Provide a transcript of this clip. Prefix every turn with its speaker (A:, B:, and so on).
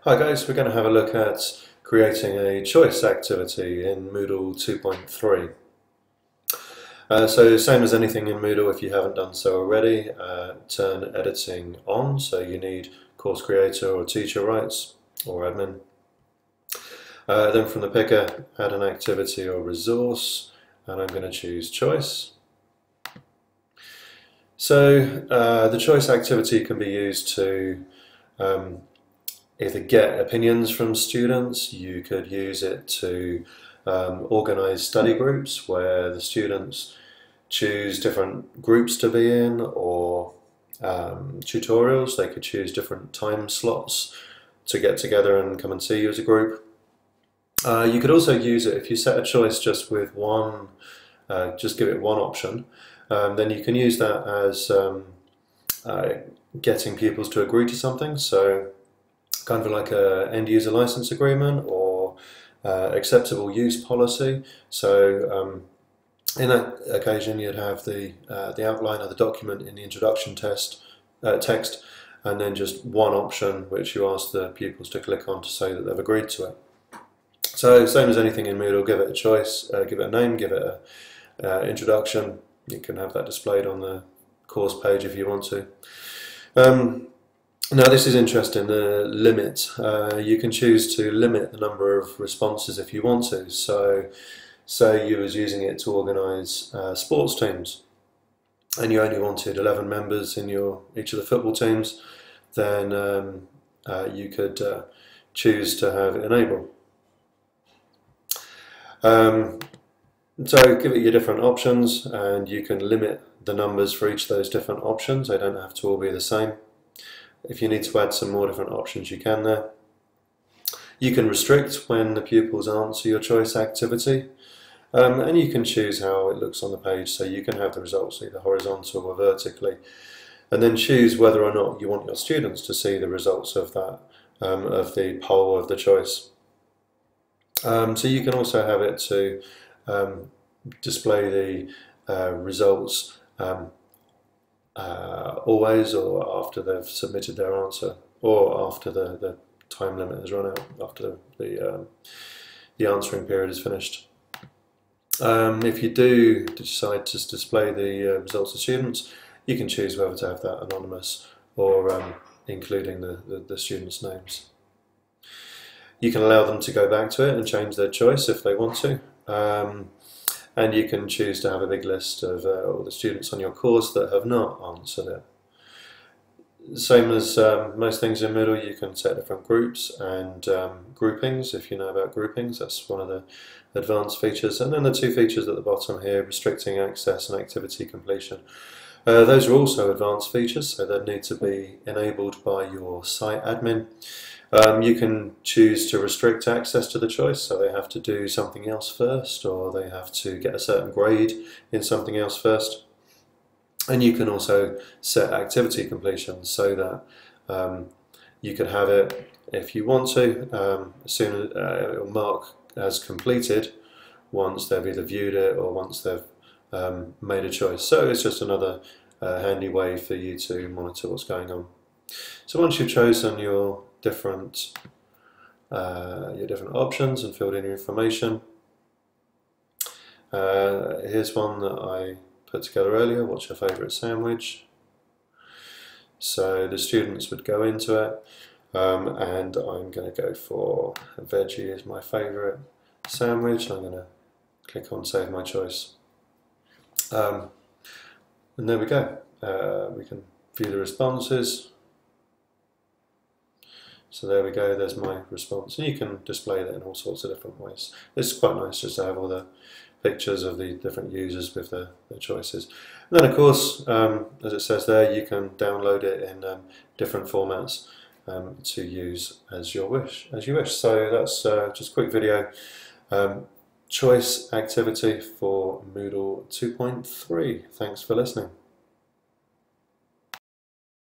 A: Hi guys, we're going to have a look at creating a choice activity in Moodle 2.3. So same as anything in Moodle, if you haven't done so already, turn editing on, so you need course creator or teacher rights or admin. Then from the picker, add an activity or resource, and I'm going to choose choice. So the choice activity can be used to either get opinions from students. You could use it to organise study groups where the students choose different groups to be in, or tutorials. They could choose different time slots to get together and come and see you as a group. You could also use it if you set a choice just with one, just give it one option, then you can use that as getting pupils to agree to something. So kind of like a end user license agreement or acceptable use policy. So in that occasion, you'd have the outline of the document in the introduction text, and then just one option which you ask the pupils to click on to say that they've agreed to it. So same as anything in Moodle, give it a choice, give it a name, give it an introduction. You can have that displayed on the course page if you want to. Now this is interesting, the limit. You can choose to limit the number of responses if you want to. So say you was using it to organise sports teams and you only wanted 11 members in each of the football teams, then you could choose to have it enable. So give it your different options and you can limit the numbers for each of those different options. They don't have to all be the same. If you need to add some more different options, you can there. You can restrict when the pupils answer your choice activity, and you can choose how it looks on the page, so you can have the results either horizontal or vertically, and then choose whether or not you want your students to see the results of that, of the poll of the choice. So you can also have it to display the results always, or after they've submitted their answer, or after the time limit has run out, after the answering period is finished. If you do decide to display the results of students, you can choose whether to have that anonymous or including the students' names. You can allow them to go back to it and change their choice if they want to. And you can choose to have a big list of all the students on your course that have not answered it. Same as most things in Moodle, you can set different groups and groupings. If you know about groupings, that's one of the advanced features. And then the two features at the bottom here, restricting access and activity completion. Those are also advanced features, so they need to be enabled by your site admin. You can choose to restrict access to the choice, so they have to do something else first, or they have to get a certain grade in something else first. And you can also set activity completion so that you can have it, if you want to, as soon as it will mark as completed once they've either viewed it or once they've made a choice. So it's just another handy way for you to monitor what's going on. So once you've chosen your different options and filled in your information, here's one that I put together earlier. What's your favourite sandwich? So the students would go into it, and I'm going to go for veggie as my favourite sandwich. I'm going to click on save my choice, and there we go. We can view the responses. So there we go, there's my response, and you can display that in all sorts of different ways. It's quite nice just to have all the pictures of the different users with their choices. And then of course, as it says there, you can download it in different formats to use as you wish. So that's just a quick video. Choice activity for Moodle 2.3. Thanks for listening.